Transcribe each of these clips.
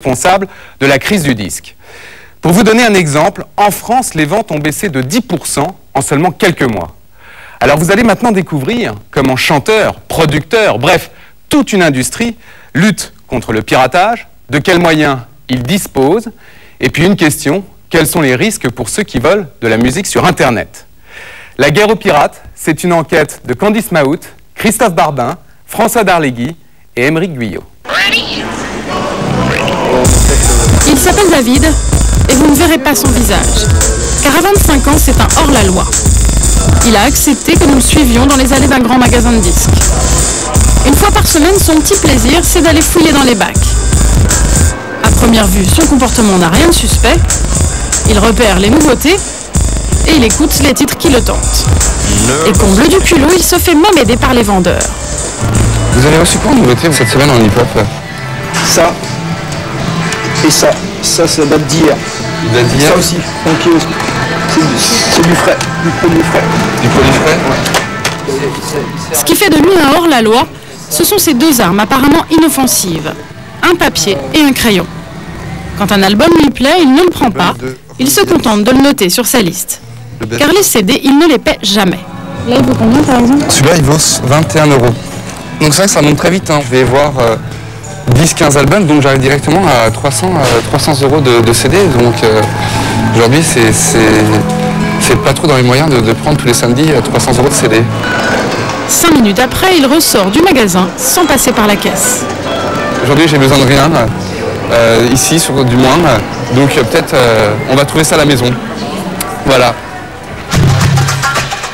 responsable de la crise du disque. Pour vous donner un exemple, en France, les ventes ont baissé de 10% en seulement quelques mois. Alors vous allez maintenant découvrir comment chanteurs, producteurs, bref, toute une industrie lutte contre le piratage, de quels moyens ils disposent, et puis une question, quels sont les risques pour ceux qui volent de la musique sur Internet? La guerre aux pirates, c'est une enquête de Candice Mahout, Christophe Barbin, François Darlegui et Aymeric Guyot. Il s'appelle David et vous ne verrez pas son visage, car à 25 ans, c'est un hors-la-loi. Il a accepté que nous le suivions dans les allées d'un grand magasin de disques. Une fois par semaine, son petit plaisir, c'est d'aller fouiller dans les bacs. À première vue, son comportement n'a rien de suspect. Il repère les nouveautés et il écoute les titres qui le tentent. Et comble du culot, il se fait même aider par les vendeurs. Vous avez reçu quoi en nouveauté cette semaine en hip-hop? Ça et ça. Ça date d'hier. Ça aussi. Donc c'est du frais, du produit frais. Du produit frais? Ouais. Ce qui fait de lui un hors-la-loi, ce sont ces deux armes apparemment inoffensives. Un papier et un crayon. Quand un album lui plaît, il ne le prend pas. Il se contente de le noter sur sa liste. Car les CD, il ne les paie jamais. Là, il vaut combien par exemple? Celui-là, il vaut 21 €. Donc c'est vrai que ça monte très vite. Hein. Je vais voir 10-15 albums, donc j'arrive directement à 300 € de CD. Donc aujourd'hui, c'est pas trop dans les moyens de prendre tous les samedis 300 € de CD. 5 minutes après, il ressort du magasin sans passer par la caisse. Aujourd'hui, j'ai besoin de rien, ici, du moins. Donc peut-être on va trouver ça à la maison. Voilà.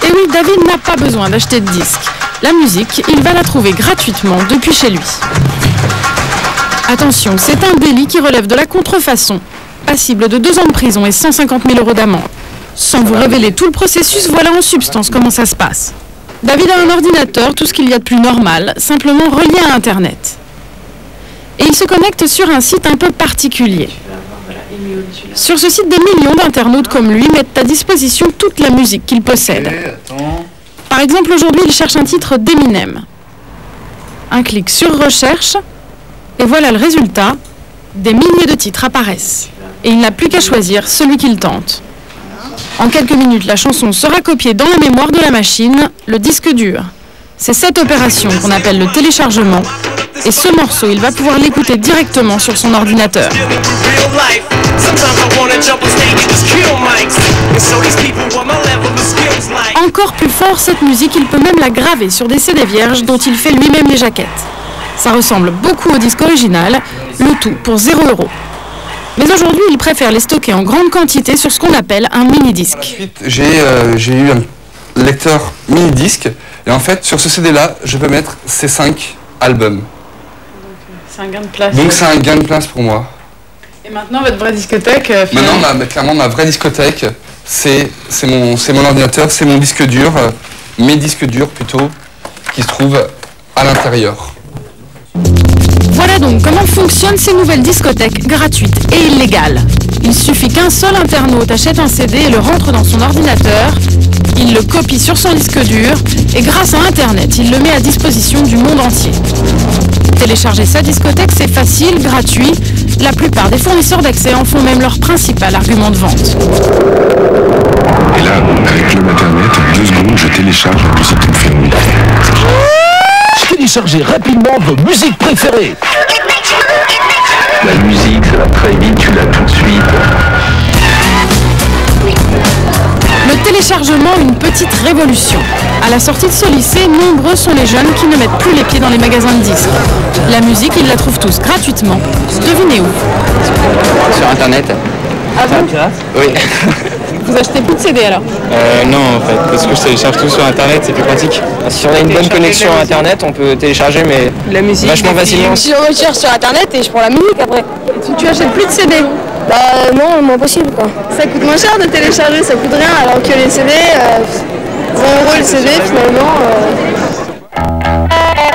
Et oui, David n'a pas besoin d'acheter de disques. La musique, il va la trouver gratuitement depuis chez lui. Attention, c'est un délit qui relève de la contrefaçon, passible de 2 ans de prison et 150 000 € d'amende. Sans vous révéler tout le processus, voilà en substance comment ça se passe. David a un ordinateur, tout ce qu'il y a de plus normal, simplement relié à Internet. Et il se connecte sur un site un peu particulier. Sur ce site, des millions d'internautes comme lui mettent à disposition toute la musique qu'ils possèdent. Par exemple, aujourd'hui, il cherche un titre d'Eminem. Un clic sur recherche, et voilà le résultat. Des milliers de titres apparaissent. Et il n'a plus qu'à choisir celui qu'il tente. En quelques minutes, la chanson sera copiée dans la mémoire de la machine, le disque dur. C'est cette opération qu'on appelle le téléchargement. Et ce morceau, il va pouvoir l'écouter directement sur son ordinateur. Encore plus fort, cette musique, il peut même la graver sur des CD vierges dont il fait lui-même les jaquettes. Ça ressemble beaucoup au disque original, le tout pour 0 €. Mais aujourd'hui, il préfère les stocker en grande quantité sur ce qu'on appelle un mini-disque. Ensuite, j'ai eu un lecteur mini-disque. Et en fait, sur ce CD-là, je peux mettre ces 5 albums. C'est un gain de place. Donc c'est un gain de place pour moi. Et maintenant, votre vraie discothèque Maintenant, clairement, ma vraie discothèque, c'est mon ordinateur, c'est mon disque dur, mes disques durs plutôt, qui se trouvent à l'intérieur. Voilà donc comment fonctionnent ces nouvelles discothèques gratuites et illégales. Il suffit qu'un seul internaute achète un CD et le rentre dans son ordinateur. Il le copie sur son disque dur et grâce à Internet, il le met à disposition du monde entier. Télécharger sa discothèque, c'est facile, gratuit. La plupart des fournisseurs d'accès en font même leur principal argument de vente. Et là, avec Club Internet, en 2 secondes, je télécharge la musique qui me fait envie. Téléchargez rapidement vos musiques préférées. La musique, ça va très vite, tu l'as tout de suite. Le téléchargement, une petite révolution. À la sortie de ce lycée, nombreux sont les jeunes qui ne mettent plus les pieds dans les magasins de disques. La musique, ils la trouvent tous gratuitement. Devinez où? Sur Internet. Ah bon? Oui. Vous achetez plus de CD alors? Non en fait, parce que je télécharge tout sur Internet, c'est plus pratique. Si on a une bonne connexion à Internet, on peut télécharger mais la musique, vachement facilement. Je recherche sur Internet et je prends la musique après. Tu achètes plus de CD? Bah non, moins possible quoi. Ça coûte moins cher de télécharger, ça coûte rien, alors que les CD, 20 € le CD finalement.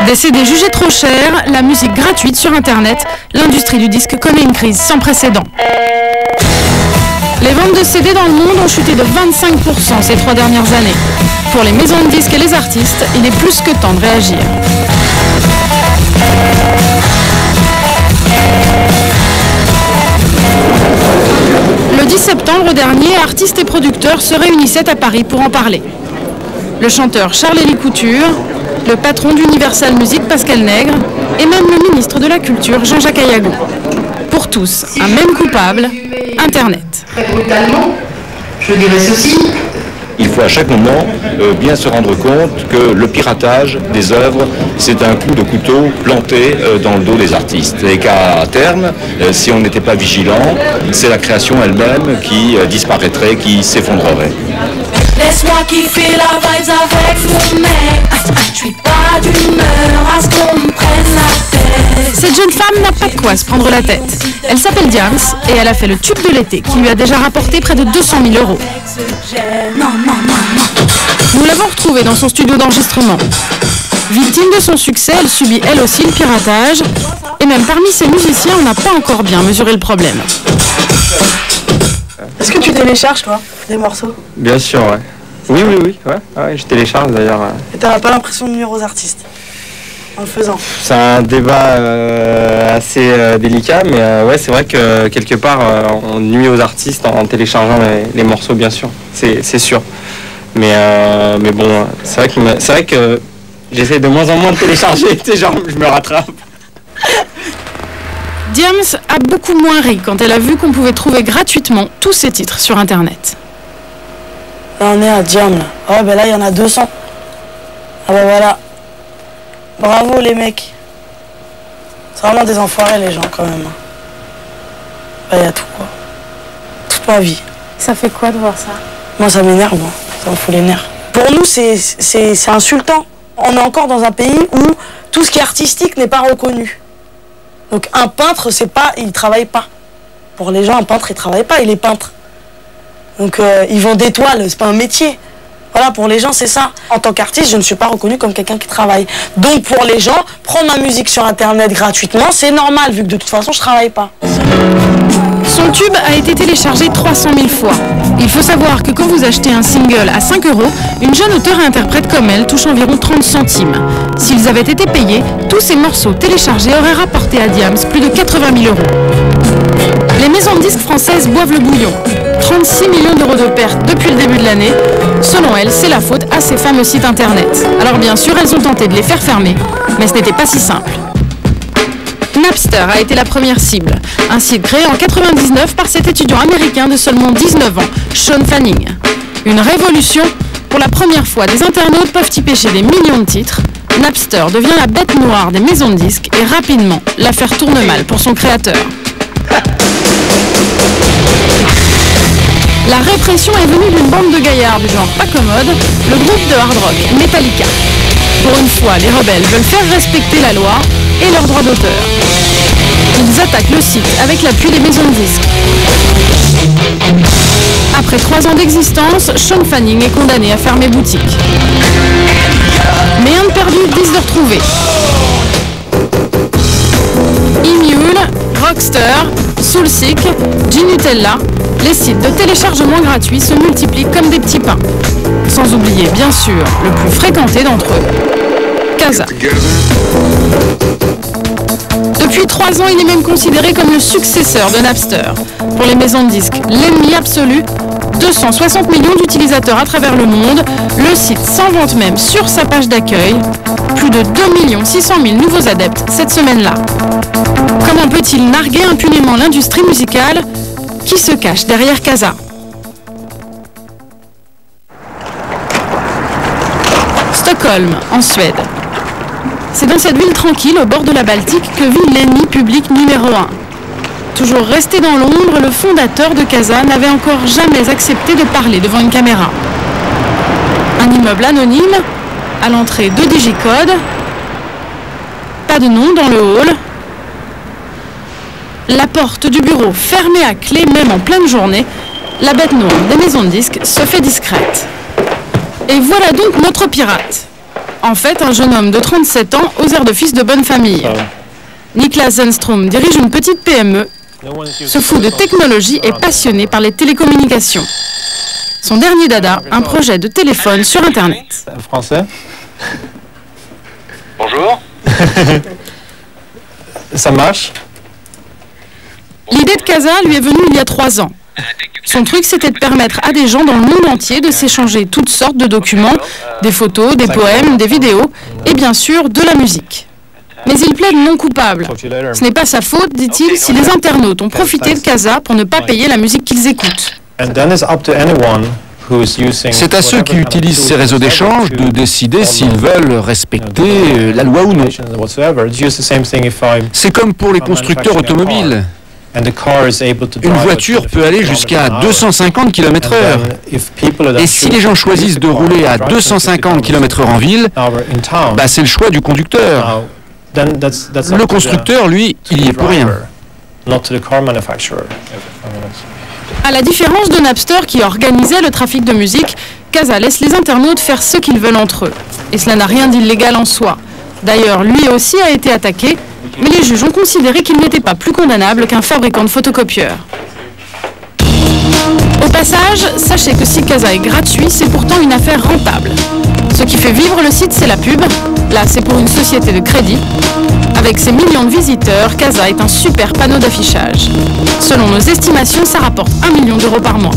Des CD jugés trop chers, la musique gratuite sur Internet, l'industrie du disque connaît une crise sans précédent. Les ventes de CD dans le monde ont chuté de 25% ces 3 dernières années. Pour les maisons de disques et les artistes, il est plus que temps de réagir. décembre dernier, artistes et producteurs se réunissaient à Paris pour en parler. Le chanteur Charles-Élie Couture, le patron d'Universal Music Pascal Nègre et même le ministre de la Culture Jean-Jacques Ayago. Pour tous, un même coupable, Internet. Très brutalement, je dirais ceci. Il faut à chaque moment bien se rendre compte que le piratage des œuvres, c'est un coup de couteau planté dans le dos des artistes. Et qu'à terme, si on n'était pas vigilant, c'est la création elle-même qui disparaîtrait, qui s'effondrerait. Laisse-moi kiffer la vibes avec mon mec. Je suis pas d'humeur à ce qu'on me prenne la tête. Cette jeune femme n'a pas de quoi se prendre la tête. Elle s'appelle Diams et elle a fait le tube de l'été qui lui a déjà rapporté près de 200 000 €. Nous l'avons retrouvée dans son studio d'enregistrement. Victime de son succès, elle subit elle aussi le piratage. Et même parmi ses musiciens, on n'a pas encore bien mesuré le problème. Est-ce que tu télécharges, toi, des morceaux? Bien sûr, ouais. Oui, ouais, je télécharge d'ailleurs. Et t'as pas l'impression de nuire aux artistes en le faisant? C'est un débat assez délicat, mais ouais, c'est vrai que quelque part, on nuit aux artistes en téléchargeant les morceaux, bien sûr, c'est sûr. Mais bon, c'est vrai que j'essaie de moins en moins de télécharger, tu sais, genre, je me rattrape. Diams a beaucoup moins ri quand elle a vu qu'on pouvait trouver gratuitement tous ses titres sur Internet. Là, on est à Diam, là. Oh, ben là, il y en a 200. Ah ben voilà. Bravo, les mecs. C'est vraiment des enfoirés, les gens, quand même. Bah, il y a tout, quoi. Toute ma vie. Ça fait quoi de voir ça? Moi, ça m'énerve, moi. Ça me fout les nerfs. Pour nous, c'est insultant. On est encore dans un pays où tout ce qui est artistique n'est pas reconnu. Donc un peintre, il travaille pas. Pour les gens, un peintre, il travaille pas, il est peintre. Donc ils vendent des toiles, c'est pas un métier. Voilà, pour les gens, c'est ça. En tant qu'artiste, je ne suis pas reconnu comme quelqu'un qui travaille. Donc pour les gens, prendre ma musique sur Internet gratuitement, c'est normal, vu que de toute façon, je travaille pas. Son tube a été téléchargé 300 000 fois. Il faut savoir que quand vous achetez un single à 5 €, une jeune auteure et interprète comme elle touche environ 30 centimes. S'ils avaient été payés, tous ces morceaux téléchargés auraient rapporté à Diams plus de 80 000 €. Les maisons de disques françaises boivent le bouillon. 36 millions d'euros de pertes depuis le début de l'année. Selon elles, c'est la faute à ces fameux sites internet. Alors bien sûr, elles ont tenté de les faire fermer, mais ce n'était pas si simple. Napster a été la première cible, un site créé en 1999 par cet étudiant américain de seulement 19 ans, Sean Fanning. Une révolution, pour la première fois des internautes peuvent y pêcher des millions de titres. Napster devient la bête noire des maisons de disques et rapidement, l'affaire tourne mal pour son créateur. La répression est venue d'une bande de gaillards du genre pas commode, le groupe de hard rock Metallica. Pour une fois, les rebelles veulent faire respecter la loi et leurs droits d'auteur. Ils attaquent le site avec l'appui des maisons de disques. Après 3 ans d'existence, Sean Fanning est condamné à fermer boutique. Mais un de perdu, 10 de retrouvé. E-Mule, Rockster, Soulseek, Gnutella, les sites de téléchargement gratuits se multiplient comme des petits pains. Sans oublier, bien sûr, le plus fréquenté d'entre eux, Kazaa. Depuis 3 ans, il est même considéré comme le successeur de Napster. Pour les maisons de disques, l'ennemi absolu, 260 millions d'utilisateurs à travers le monde, le site s'en vante même sur sa page d'accueil. Plus de 2 600 000 nouveaux adeptes cette semaine-là. Comment peut-il narguer impunément l'industrie musicale qui se cache derrière Kazaa? Stockholm, en Suède. C'est dans cette ville tranquille, au bord de la Baltique, que vit l'ennemi public numéro 1. Toujours resté dans l'ombre, le fondateur de Kazaa n'avait encore jamais accepté de parler devant une caméra. Un immeuble anonyme, à l'entrée 2 digicodes, pas de nom dans le hall, la porte du bureau fermée à clé même en pleine journée, la bête noire des maisons de disques se fait discrète. Et voilà donc notre pirate. En fait, un jeune homme de 37 ans aux airs de fils de bonne famille. Niklas Zenström dirige une petite PME, se fout de technologie et passionné par les télécommunications. Son dernier dada, un projet de téléphone sur Internet. Français. Bonjour. Ça marche. L'idée de Kazaa lui est venue il y a 3 ans. Son truc, c'était de permettre à des gens dans le monde entier de s'échanger toutes sortes de documents, des photos, des poèmes, des vidéos et bien sûr de la musique. Mais il plaide non coupable. Ce n'est pas sa faute, dit-il, si les internautes ont profité de Casa pour ne pas payer la musique qu'ils écoutent. C'est à ceux qui utilisent ces réseaux d'échange de décider s'ils veulent respecter la loi ou non. C'est comme pour les constructeurs automobiles. Une voiture peut aller jusqu'à 250 km/h. Et si les gens choisissent de rouler à 250 km/h en ville, bah c'est le choix du conducteur. Le constructeur, lui, il y est pour rien. À la différence de Napster qui organisait le trafic de musique, Casa laisse les internautes faire ce qu'ils veulent entre eux. Et cela n'a rien d'illégal en soi. D'ailleurs, lui aussi a été attaqué, mais les juges ont considéré qu'il n'était pas plus condamnable qu'un fabricant de photocopieurs. Au passage, sachez que si Casa est gratuit, c'est pourtant une affaire rentable. Ce qui fait vivre le site, c'est la pub. Là, c'est pour une société de crédit. Avec ses millions de visiteurs, Casa est un super panneau d'affichage. Selon nos estimations, ça rapporte 1 million d'euros par mois.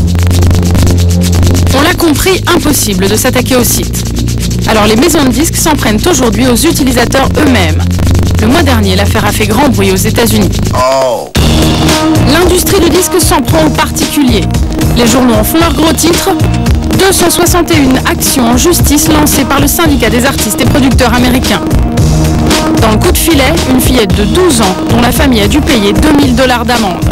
On l'a compris, impossible de s'attaquer au site. Alors les maisons de disques s'en prennent aujourd'hui aux utilisateurs eux-mêmes. Le mois dernier, l'affaire a fait grand bruit aux États-Unis. L'industrie du disque s'en prend aux particuliers. Les journaux en font leur gros titre. 261 actions en justice lancées par le syndicat des artistes et producteurs américains. Dans le coup de filet, une fillette de 12 ans dont la famille a dû payer 2000 $ d'amende.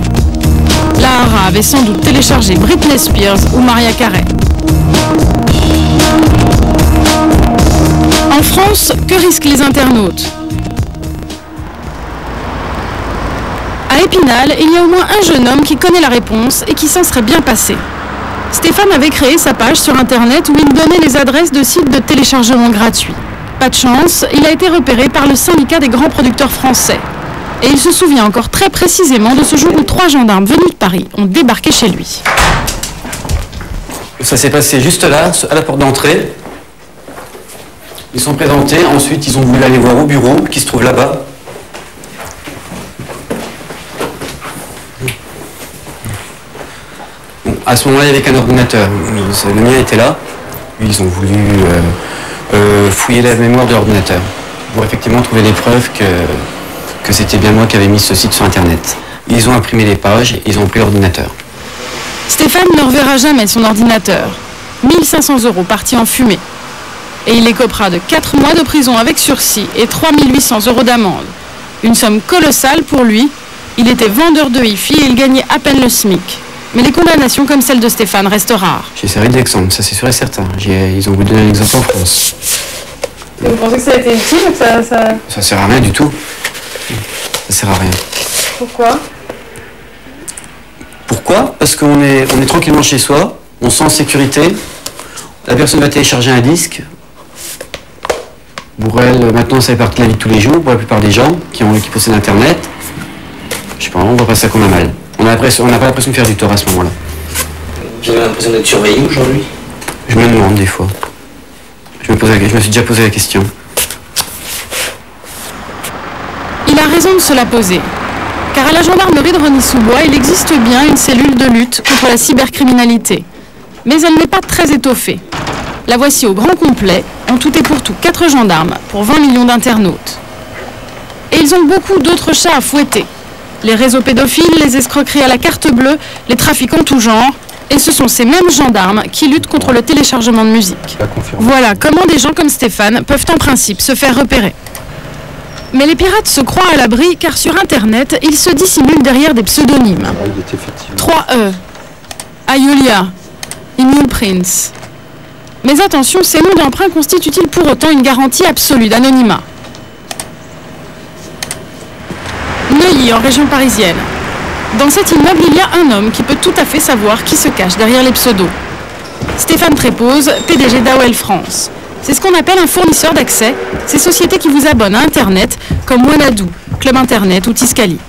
Lahara avait sans doute téléchargé Britney Spears ou Mariah Carey. En France, que risquent les internautes? À Épinal, il y a au moins un jeune homme qui connaît la réponse et qui s'en serait bien passé. Stéphane avait créé sa page sur internet où il donnait les adresses de sites de téléchargement gratuits. Pas de chance, il a été repéré par le syndicat des grands producteurs français. Et il se souvient encore très précisément de ce jour où 3 gendarmes venus de Paris ont débarqué chez lui. Ça s'est passé juste là, à la porte d'entrée. Ils sont présentés, ensuite ils ont voulu aller voir au bureau qui se trouve là-bas. Bon, à ce moment-là, il n'y avait qu'un ordinateur. Le mien était là. Ils ont voulu fouiller la mémoire de l'ordinateur pour effectivement trouver des preuves que c'était bien moi qui avais mis ce site sur Internet. Ils ont imprimé les pages et ils ont pris l'ordinateur. Stéphane ne reverra jamais son ordinateur. 1500 € partis en fumée. Et il écopera de 4 mois de prison avec sursis et 3800 € d'amende. Une somme colossale pour lui. Il était vendeur de hi-fi et il gagnait à peine le SMIC. Mais les condamnations comme celle de Stéphane restent rares. J'ai servi d'exemple, ça c'est sûr et certain. Ils ont voulu donner un exemple en France. Et vous pensez que ça a été utile ou que ça sert à rien du tout. Ça sert à rien. Pourquoi? Pourquoi? Parce qu'on est tranquillement chez soi, on se sent en sécurité. La personne va télécharger un disque. Pour elle, maintenant ça fait partie de la vie de tous les jours, pour la plupart des gens qui possèdent Internet. Je sais pas, on voit pas ça qu'on a mal. On n'a pas l'impression de faire du tort à ce moment-là. Vous avez l'impression d'être surveillé aujourd'hui? Je me demande des fois. Je me suis déjà posé la question. Il a raison de se la poser. Car à la gendarmerie de Rosny-sous-Bois, il existe bien une cellule de lutte contre la cybercriminalité. Mais elle n'est pas très étoffée. La voici au grand complet, en tout et pour tout 4 gendarmes pour 20 millions d'internautes. Et ils ont beaucoup d'autres chats à fouetter. Les réseaux pédophiles, les escroqueries à la carte bleue, les trafics en tout genre. Et ce sont ces mêmes gendarmes qui luttent contre le téléchargement de musique. Voilà comment des gens comme Stéphane peuvent en principe se faire repérer. Mais les pirates se croient à l'abri car sur Internet, ils se dissimulent derrière des pseudonymes. 3E, Ayulia, Emule Prince. Mais attention, ces noms d'emprunt constituent-ils pour autant une garantie absolue d'anonymat? Neuilly, en région parisienne. Dans cet immeuble, il y a un homme qui peut tout à fait savoir qui se cache derrière les pseudos. Stéphane Trépose, PDG d'AOL France. C'est ce qu'on appelle un fournisseur d'accès, ces sociétés qui vous abonnent à Internet, comme Wanadoo, Club Internet ou Tiscali.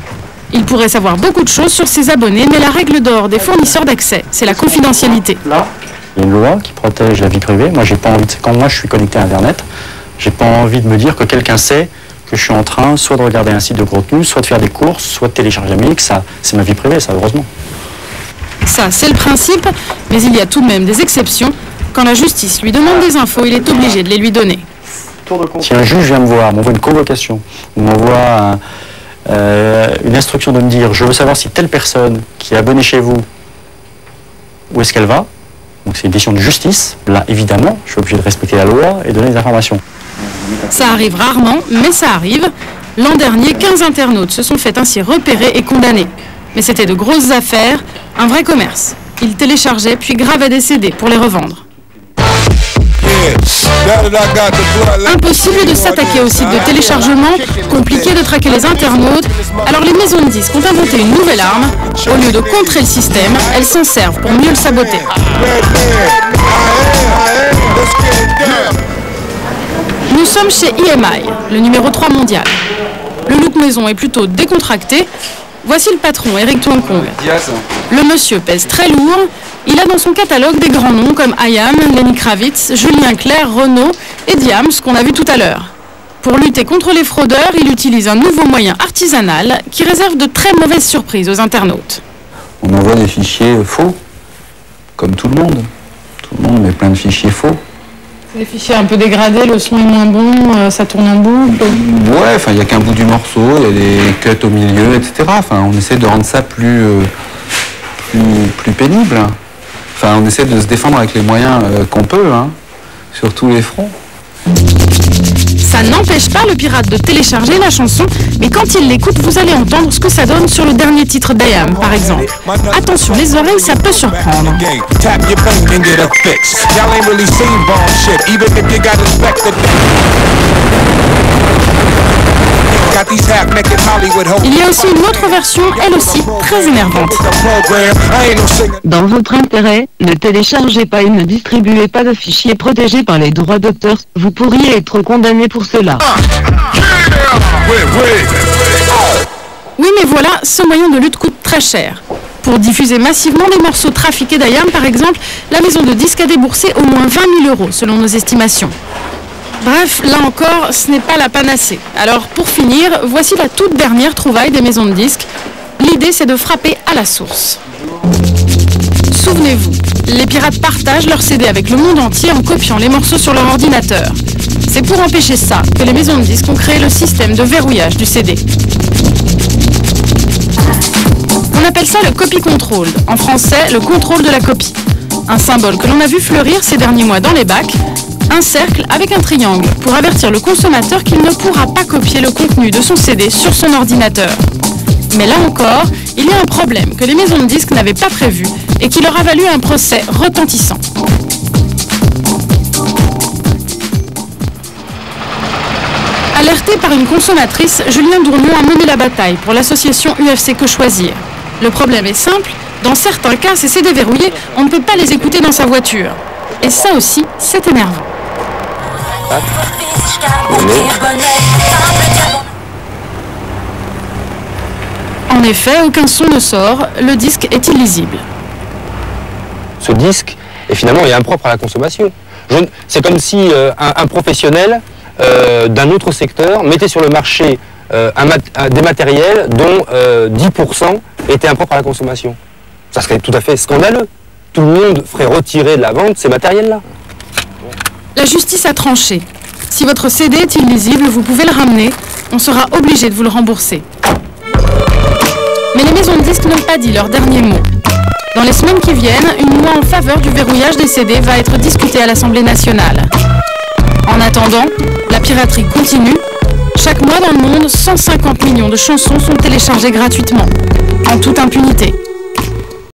Il pourrait savoir beaucoup de choses sur ses abonnés, mais la règle d'or des fournisseurs d'accès, c'est la confidentialité. Là, il y a une loi qui protège la vie privée. Moi, j'ai pas envie quand moi je suis connecté à Internet, j'ai pas envie de me dire que quelqu'un sait que je suis en train soit de regarder un site de contenu, soit de faire des courses, soit de télécharger un musique. Ça, c'est ma vie privée, ça, heureusement. Ça, c'est le principe, mais il y a tout de même des exceptions. Quand la justice lui demande des infos, il est obligé de les lui donner. Si un juge vient me voir, m'envoie une convocation, ou m'envoie une instruction de me dire « je veux savoir si telle personne qui est abonnée chez vous, où est-ce qu'elle va ?» Donc c'est une décision de justice. Là, évidemment, je suis obligé de respecter la loi et donner des informations. Ça arrive rarement, mais ça arrive. L'an dernier, 15 internautes se sont fait ainsi repérer et condamnés. Mais c'était de grosses affaires, un vrai commerce. Ils téléchargeaient puis gravaient des CD pour les revendre. Impossible de s'attaquer au site de téléchargement, compliqué de traquer les internautes. Alors les maisons de disques ont inventé une nouvelle arme. Au lieu de contrer le système, elles s'en servent pour mieux le saboter. Nous sommes chez EMI, le numéro 3 mondial. Le look maison est plutôt décontracté. Voici le patron, Eric Twangkong. Le monsieur pèse très lourd. Il a dans son catalogue des grands noms comme IAM, Lenny Kravitz, Julien Clerc, Renault et Diams, qu'on a vu tout à l'heure. Pour lutter contre les fraudeurs, il utilise un nouveau moyen artisanal qui réserve de très mauvaises surprises aux internautes. On envoie des fichiers faux, comme tout le monde. Tout le monde met plein de fichiers faux. Des fichiers un peu dégradés, le son est moins bon, ça tourne en boucle. Ouais, enfin il n'y a qu'un bout du morceau, il y a des cuts au milieu, etc. Enfin on essaie de rendre ça plus pénible. Enfin on essaie de se défendre avec les moyens qu'on peut, hein, sur tous les fronts. Ça n'empêche pas le pirate de télécharger la chanson, mais quand il l'écoute, vous allez entendre ce que ça donne sur le dernier titre d'IAM, par exemple. Attention, les oreilles, ça peut surprendre. Il y a aussi une autre version, elle aussi, très énervante. Dans votre intérêt, ne téléchargez pas et ne distribuez pas de fichiers protégés par les droits d'auteur. Vous pourriez être condamné pour cela. Oui, mais voilà, ce moyen de lutte coûte très cher. Pour diffuser massivement des morceaux trafiqués d'IAM, par exemple, la maison de disques a déboursé au moins 20 000 € selon nos estimations. Bref, là encore, ce n'est pas la panacée. Alors, pour finir, voici la toute dernière trouvaille des maisons de disques. L'idée, c'est de frapper à la source. Souvenez-vous, les pirates partagent leurs CD avec le monde entier en copiant les morceaux sur leur ordinateur. C'est pour empêcher ça que les maisons de disques ont créé le système de verrouillage du CD. On appelle ça le copy control, en français le contrôle de la copie. Un symbole que l'on a vu fleurir ces derniers mois dans les bacs, un cercle avec un triangle pour avertir le consommateur qu'il ne pourra pas copier le contenu de son CD sur son ordinateur. Mais là encore, il y a un problème que les maisons de disques n'avaient pas prévu et qui leur a valu un procès retentissant. Alerté par une consommatrice, Julien Dournon a mené la bataille pour l'association UFC Que Choisir. Le problème est simple, dans certains cas, ces CD verrouillés, on ne peut pas les écouter dans sa voiture. Et ça aussi, c'est énervant. En effet, aucun son ne sort, le disque est illisible. Ce disque est finalement impropre à la consommation. C'est comme si un professionnel d'un autre secteur mettait sur le marché des matériels dont 10% étaient impropres à la consommation. Ça serait tout à fait scandaleux. Tout le monde ferait retirer de la vente ces matériels-là. La justice a tranché. Si votre CD est illisible, vous pouvez le ramener. On sera obligé de vous le rembourser. Mais les maisons de disques n'ont pas dit leur dernier mot. Dans les semaines qui viennent, une loi en faveur du verrouillage des CD va être discutée à l'Assemblée nationale. En attendant, la piraterie continue. Chaque mois dans le monde, 150 millions de chansons sont téléchargées gratuitement, en toute impunité.